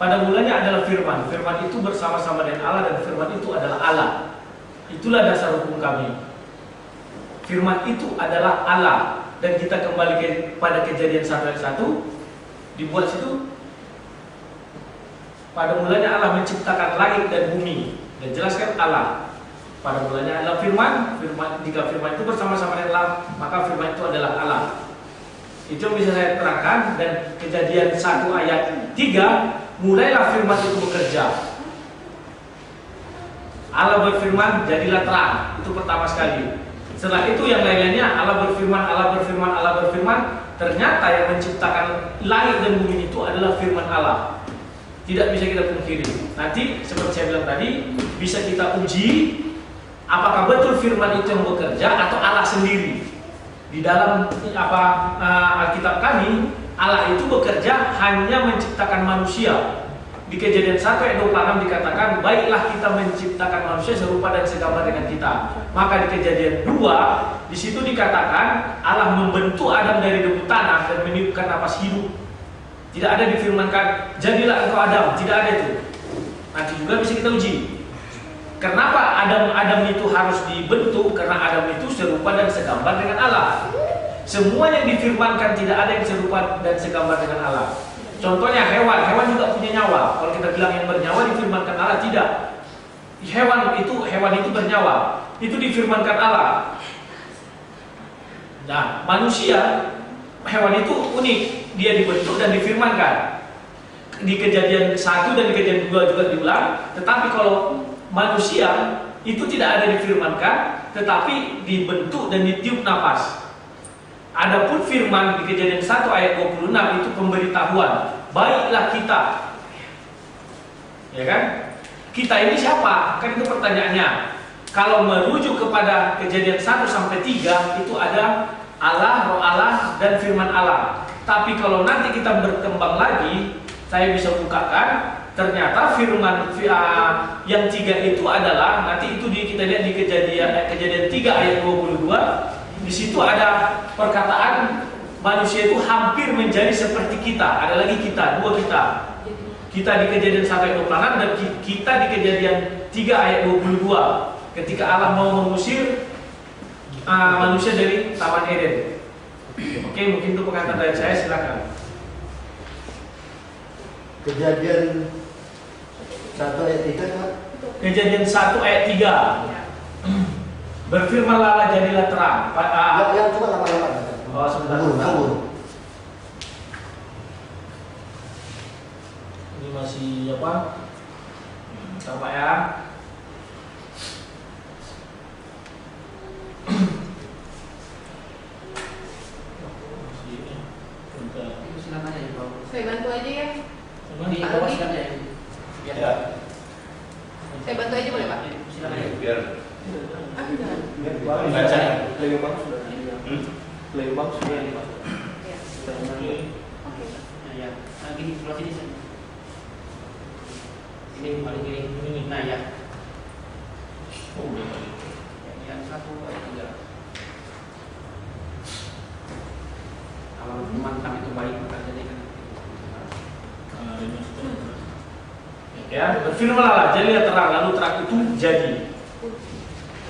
Pada mulanya adalah firman. Firman itu bersama-sama dengan Allah dan firman itu adalah Allah. Itulah dasar hukum kami. Firman itu adalah Allah. Dan kita kembali pada Kejadian 1 ayat 1. Dibuat situ. Pada mulanya Allah menciptakan langit dan bumi. Dan jelaskan Allah. Pada mulanya adalah firman. Jika firman itu bersama-sama dengan Allah, maka firman itu adalah Allah. Itu yang bisa saya terangkan. Dan Kejadian 1 ayat 3, mulailah firman itu bekerja. Allah berfirman, jadilah terang. Itu pertama sekali. Setelah itu yang lain-lainnya, Allah berfirman, Allah berfirman, Allah berfirman. Ternyata yang menciptakan langit dan bumi itu adalah firman Allah. Tidak bisa kita pungkiri. Nanti seperti saya bilang tadi, bisa kita uji apakah betul firman itu yang bekerja atau Allah sendiri. Di dalam Alkitab kami, Allah itu bekerja hanya menciptakan manusia. Di Kejadian 1 ayat 26 dikatakan, baiklah kita menciptakan manusia serupa dan segambar dengan kita. Maka di Kejadian 2, di situ dikatakan Allah membentuk Adam dari debu tanah dan meniupkan napas hidup. Tidak ada difirmankan, jadilah engkau Adam. Tidak ada itu. Nanti juga bisa kita uji. Kenapa Adam itu harus dibentuk? Karena Adam itu serupa dan segambar dengan Allah. Semua yang difirmankan tidak ada yang serupa dan segambar dengan Allah. Contohnya hewan juga punya nyawa. Kalau kita bilang yang bernyawa difirmankan Allah, tidak. Hewan itu bernyawa. Itu difirmankan Allah. Nah, manusia, hewan itu unik. Dia dibentuk dan difirmankan. Di Kejadian 1 dan di Kejadian 2 juga diulang. Tetapi kalau manusia itu tidak ada difirmankan, tetapi dibentuk dan ditiup nafas. Adapun firman di Kejadian 1 ayat 26 itu pemberitahuan, baiklah kita. Ya kan? Kita ini siapa? Kan itu pertanyaannya. Kalau merujuk kepada Kejadian 1 sampai 3 itu ada Allah, Roh Allah dan firman Allah. Tapi kalau nanti kita berkembang lagi, saya bisa bukakan ternyata firman yang 3 itu adalah nanti itu kita lihat di Kejadian 3 ayat 22. Di situ ada perkataan manusia itu hampir menjadi seperti kita. Ada lagi kita, dua kita. Kita di Kejadian 1 ayat 26 dan kita di Kejadian 3 ayat 22. Ketika Allah mau mengusir manusia dari Taman Eden. Oke, mungkin itu perkataan dari saya, silakan. Kejadian 1 ayat 3 kan? Kejadian 1 ayat 3. Berfirmanlah jadilah terang. Yang cuma lama-lama. Oh, sebentar. Ini masih apa? Coba ya. Silakan aja Pak. Saya bantu aja ya. Di bawah silakan aja. Ya. Saya bantu aja boleh Pak? Silakan aja. Biar Ah, jangan. baca. Lebih bagus sudah. Lebih bagus sudah. Ya. Oke. Oke. Nah, ya. Nah, gini sebelah sini. Ini paling kiri. Ini. Nah, ya. Oh, udah tadi. Yang 1 ayat 3. Kalau teman-teman itu baik maka jadikan. Ya, berfirmanlah jadilah terang, lalu terang itu jadi.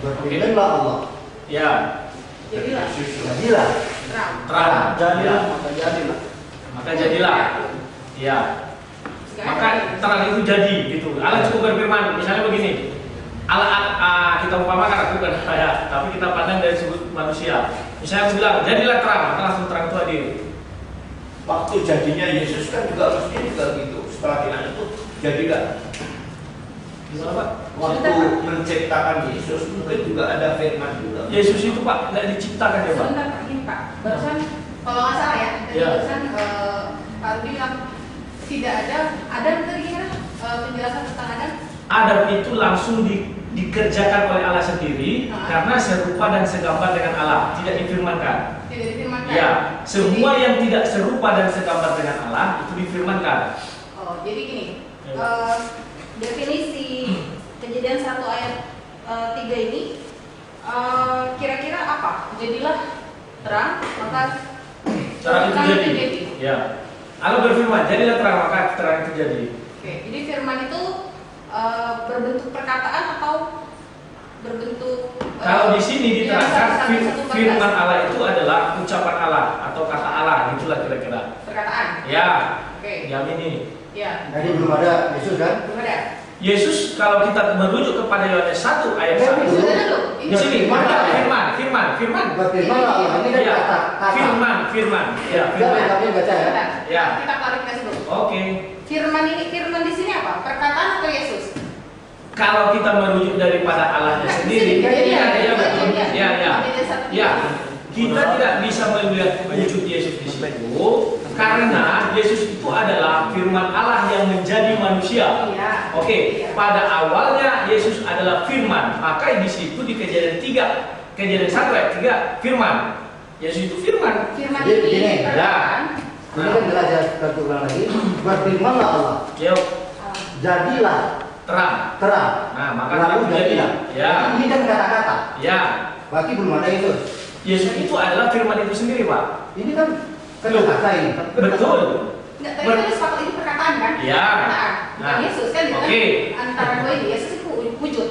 Berfirmanlah Allah. Ya, Jadilah Jadilah. terang. terang. Jadilah, maka jadilah. Maka jadilah. Ya. Maka terang itu jadi gitu. Allah cukup berfirman, misalnya begini. Allah kita umpamakan aku bukan saya, tapi kita pandang dari sudut manusia. Misalnya bilang jadilah terang, maka langsung terang itu hadir. Waktu jadinya Yesus kan juga mestinya juga gitu. Setelah bilang itu jadilah. Gimana Pak? Waktu menciptakan Yesus mungkin juga ada firman juga. Yesus itu Pak nggak diciptakan ya Pak? Sebentar Pak, ini Pak. Barusan kalau nggak salah ya, tadi Ya. barusan Pak Rudi bilang tidak ada tadi gimana penjelasan tentang Adam? Adam itu langsung dikerjakan oleh Allah sendiri karena serupa dan segambar dengan Allah, tidak difirmankan. Tidak difirmankan. Ya, semua yang tidak serupa dan segambar dengan Allah itu difirmankan. Oh, jadi gini. Ya. Definisi Kejadian 1 ayat 3 ini kira-kira apa? Jadilah terang, maka Terang itu jadi. Ya. Allah berfirman, jadilah terang, maka terang itu jadi. Oke, jadi firman itu berbentuk perkataan atau berbentuk Kalau di sini diterangkan firman 1:14? Allah itu adalah ucapan Allah atau kata Allah, itulah kira-kira. Perkataan. Ya, Oke. diamini. Ya. Jadi belum ada Yesus kan? Belum ada. Yesus kalau kita merujuk kepada Yohanes 1 ayat 1. Sudah dulu. Di sini firman. Berfirman lah Allah. Ini kan Ya, kata. firman. Ya, Sudah firman. kami baca ya. Bentar, Ya. Kita klarifikasi dulu. Oke. Firman di sini apa? Perkataan atau Yesus? Kalau kita merujuk daripada Allahnya Nah, sendiri, di sini, ya, betul. Ya. Beda satu Ya, Yesus. kita tidak bisa melihat wujud Yesus di situ karena Yesus itu adalah firman Allah yang menjadi manusia. Iya. Oke, Iya. pada awalnya Yesus adalah firman, maka di situ di Kejadian 1 ayat 3 firman. Yesus itu firman. Firman Jadi begini, ini perkataan. Ini kan jelas ya, kita ulang lagi. Berfirmanlah Allah. Yuk, Jadilah terang. terang. Nah, maka Lalu itu jadilah. Ya. Ini kan kata-kata. Ya, Berarti belum ada Yesus. Yesus itu adalah firman itu sendiri, Pak. Ini kan kata ini. Betul. Enggak, tadi kan sepakat ini perkataan kan? Ya. Perkataan. Bukan Nah. Yesus kan? Oke. Antara dua ini Yesus itu wujud.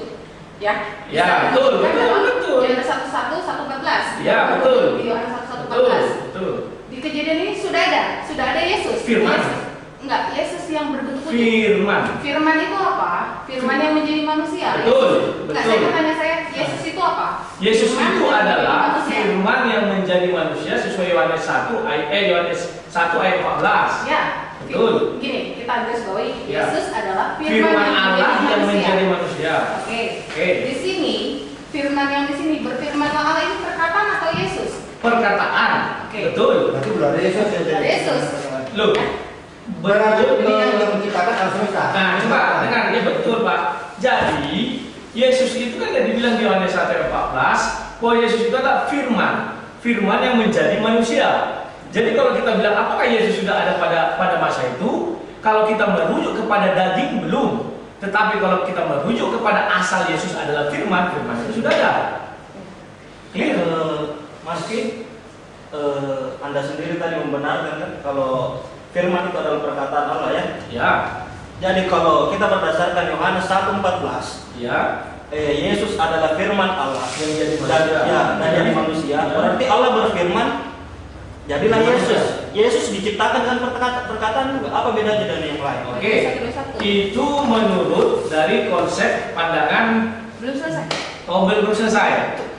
Ya. Ya, betul, Kan betul, dalam betul. Yohanes 1:14. Ya, betul. Di Yohanes 1:14. Betul. Di kejadian ini sudah ada Yesus. Firman. Yesus. Enggak, Yesus yang berbentuk wujud. Firman. Firman itu apa? Firman yang menjadi manusia. Betul, Enggak, betul. saya tanya Yesus itu apa? Yesus Firman itu yang menjadi adalah manusia. firman yang menjadi manusia sesuai Yohanes 1 ayat 14. Ya. Betul. Gini, kita garis bawahi. Ya. Yesus adalah Firman Allah yang menjadi manusia. Oke. Oke. Di sini firman yang di sini berfirmanlah Allah ini perkataan atau Yesus? Perkataan. Oke. Betul. Berarti belum ada Yesus. Ada Yesus. Loh. Berarti Betul. ini yang menciptakan alam semesta. Nah, coba dengar ya, betul, Pak. Jadi, Yesus itu kan yang dibilang di Yohanes 1 ayat 14 bahwa Yesus itu adalah firman yang menjadi manusia. Jadi kalau kita bilang apakah Yesus sudah ada pada masa itu? Kalau kita merujuk kepada daging belum. Tetapi kalau kita merujuk kepada asal Yesus adalah firman itu sudah ada. Clear? Mas Ki, Anda sendiri tadi membenarkan kan kalau firman itu adalah perkataan Allah ya. Ya, Jadi kalau kita berdasarkan Yohanes 1:14, ya. Yesus adalah firman Allah Yang jadi dan manusia. dan jadi manusia. Ya. Berarti Allah berfirman, jadilah Yesus. Yesus diciptakan dengan perkataan juga. Apa bedanya dengan yang lain? Oke. Itu menurut dari konsep pandangan Belum selesai. belum selesai.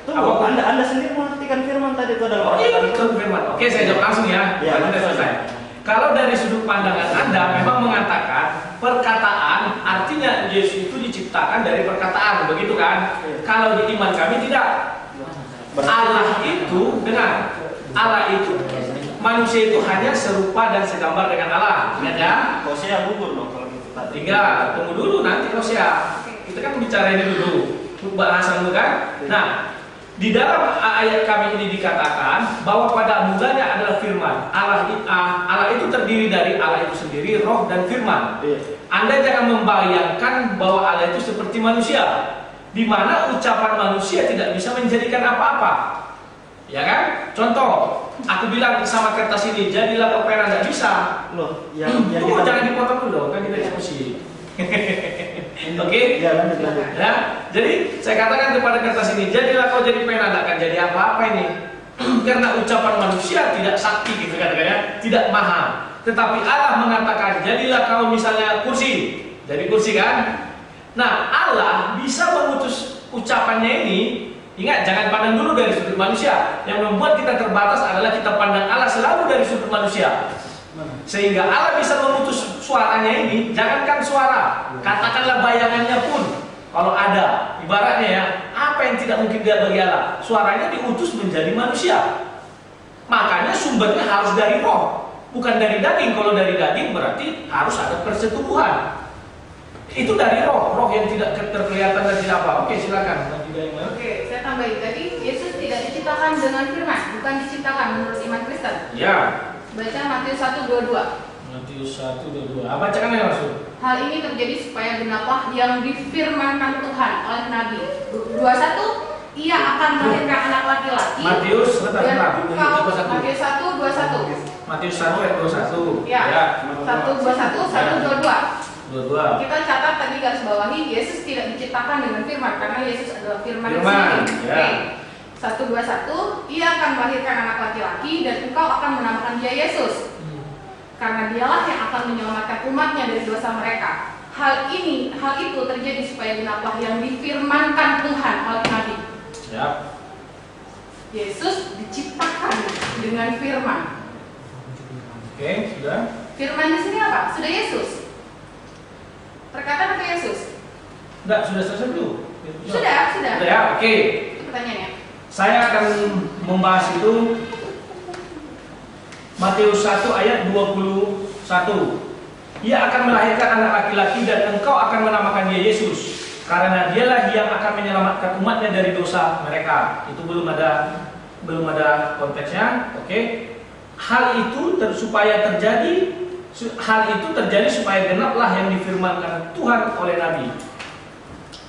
Tunggu, Anda sendiri mengartikan firman tadi itu adalah Oh iya perkataan betul firman. Oke, saya jawab langsung ya. Ya, Baru betul. selesai. Kalau dari sudut pandangan Anda memang mengatakan perkataan artinya Yesus itu diciptakan dari perkataan, begitu kan? Iya. Kalau di iman kami tidak. Allah itu dengar. Allah itu manusia itu hanya serupa dan segambar dengan Allah. Ingat ya? Hosea gugur dong kalau gitu tadi. Tinggal tunggu dulu nanti Hosea. Kita kan bicara ini dulu. Bahasan dulu kan? Nah, di dalam ayat kami ini dikatakan bahwa pada mulanya adalah firman. Allah itu terdiri dari Allah itu sendiri, roh dan firman. Anda jangan membayangkan bahwa Allah itu seperti manusia, di mana ucapan manusia tidak bisa menjadikan apa-apa. Ya kan? Contoh, aku bilang sama kertas ini, jadilah kau pena, nggak bisa. Loh, Tunggu, jangan dipotong dulu dong, kan kita diskusi. Oke? Ya, lanjut. Ya, jadi saya katakan kepada kertas ini, jadilah kau jadi pena, tidak akan jadi apa-apa ini. Karena ucapan manusia tidak sakti gitu kan, tidak maha. Tetapi Allah mengatakan, jadilah kau misalnya kursi, jadi kursi kan. Nah, Allah bisa mengutus ucapannya ini. Ingat, jangan pandang dulu dari sudut manusia. Yang membuat kita terbatas adalah kita pandang Allah selalu dari sudut manusia. Sehingga Allah bisa mengutus suaranya ini, jangankan suara, katakanlah bayangannya pun. Kalau ada, ibaratnya ya, apa yang tidak mungkin dia bagi Allah? Suaranya diutus menjadi manusia. Makanya sumbernya harus dari roh, bukan dari daging. Kalau dari daging berarti harus ada persetubuhan. Itu dari roh yang tidak terkelihatan dan tidak apa. Oke, silakan. Oke, saya tambahin tadi Yesus tidak diciptakan dengan firman, bukan diciptakan menurut iman Kristen. Ya. Baca Matius 1:22. Matius 1:22. Bacakan ya langsung. Hal ini terjadi supaya genaplah yang difirmankan Tuhan oleh Nabi. 21, ia akan melahirkan anak laki-laki. Matius, sebentar. Matius 1:21. Matius 1 ayat 21. Ya. 1:21, 1:22. Dua-dua. Kita catat tadi garis bawahi, Yesus tidak diciptakan dengan firman karena Yesus adalah firman yang Firman, sendiri. ya. Oke. 121, ia akan melahirkan anak laki-laki dan engkau akan menamakan dia Yesus. Karena dialah yang akan menyelamatkan umatnya dari dosa mereka. Hal itu terjadi supaya genaplah yang difirmankan Tuhan oleh Nabi. Siap. Yesus diciptakan dengan firman. Oke, sudah. Firman di sini apa? Sudah Yesus. Perkataan atau Yesus? Enggak, sudah selesai belum? Sudah. Sudah ya, oke. Itu pertanyaannya. Saya akan membahas itu Matius 1 ayat 21. Ia akan melahirkan anak laki-laki dan engkau akan menamakan dia Yesus, karena dialah yang akan menyelamatkan umatnya dari dosa mereka. Itu belum ada konteksnya, oke? Hal itu terjadi supaya genaplah yang difirmankan Tuhan oleh Nabi.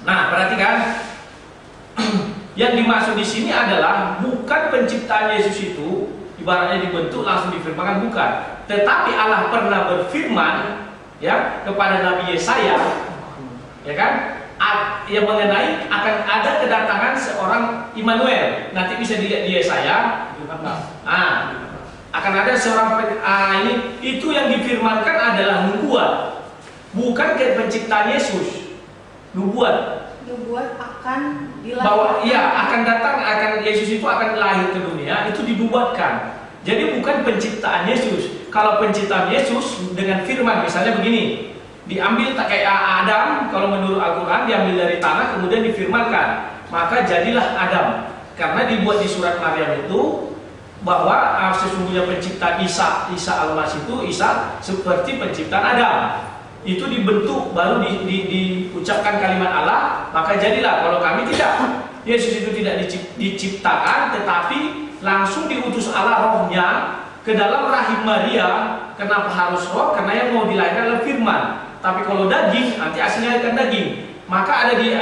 Nah, perhatikan. Yang dimaksud di sini adalah bukan penciptaan Yesus itu ibaratnya dibentuk langsung difirmankan, bukan. Tetapi Allah pernah berfirman ya kepada Nabi Yesaya, ya kan? Yang mengenai akan ada kedatangan seorang Immanuel. Nanti bisa dilihat di Yesaya. Akan ada seorang ini itu yang difirmankan adalah nubuat, bukan kayak penciptaan Yesus. Nubuat akan dilahirkan. Bahwa akan datang, Yesus itu akan lahir ke dunia, itu dinubuatkan. Jadi bukan penciptaan Yesus. Kalau penciptaan Yesus dengan firman, misalnya begini, diambil tak kayak Adam, kalau menurut Al-Quran diambil dari tanah kemudian difirmankan, maka jadilah Adam. Karena dibuat di surat Maryam itu bahwa sesungguhnya penciptaan Isa Al-Masih itu Isa seperti penciptaan Adam. Itu dibentuk baru diucapkan kalimat Allah, maka jadilah. Kalau kami tidak, Yesus itu tidak diciptakan, tetapi langsung diutus Allah rohnya ke dalam rahim Maria. Kenapa harus roh? Karena yang mau dilahirkan adalah firman. Tapi kalau daging, nanti aslinya akan daging. Maka ada di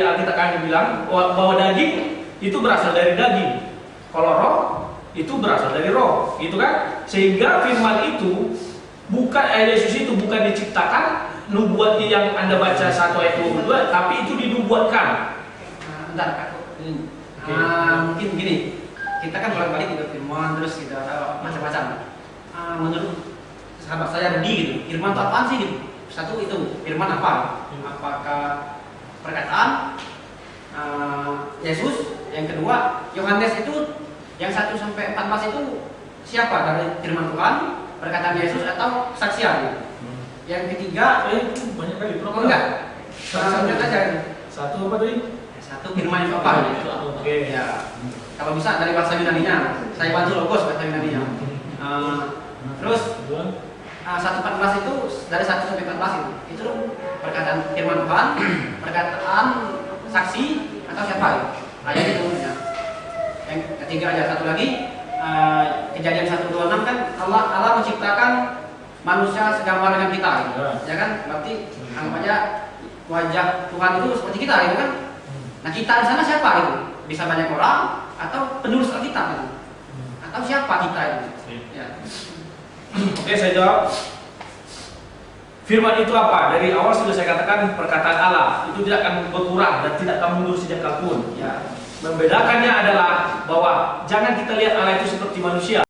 Alkitab kami bilang bahwa daging itu berasal dari daging. Kalau roh itu berasal dari roh, gitu kan? Sehingga firman itu Yesus itu bukan diciptakan, nubuat yang Anda baca 1 ayat 22, tapi itu dinubuatkan. Bentar, mungkin begini, kita kan bolak-balik juga firman, terus kita macam-macam. Menurut sahabat saya Rudi gitu, firman itu apaan sih gitu? Satu itu, firman apa? Apakah perkataan Yesus? Yang kedua, Yohanes itu yang 1 sampai 14 itu siapa? Dari firman Tuhan, perkataan Yesus atau kesaksian? Yang ketiga, banyak kali. enggak? Satu aja. Satu apa tadi? Satu firman itu apa? Oke. Ya, kalau bisa dari bahasa Yunaninya, saya bantu logos bahasa Yunaninya. Terus 1:14 itu dari 1 sampai 14 itu perkataan firman Tuhan, perkataan saksi atau siapa? Ayat itu ya. Yang ketiga aja, satu lagi Kejadian 1:26 kan Allah menciptakan manusia segambar dengan kita, gitu. Ya kan? Berarti anggap aja wajah Tuhan itu seperti kita, gitu kan? Nah, kita di sana siapa itu? Bisa banyak orang atau penulis Alkitab gitu. Atau siapa kita itu? Ya. Oke, saya jawab. Firman itu apa? Dari awal sudah saya katakan perkataan Allah itu tidak akan berkurang dan tidak akan mundur sejak kapan. Ya. Membedakannya adalah bahwa jangan kita lihat Allah itu seperti manusia.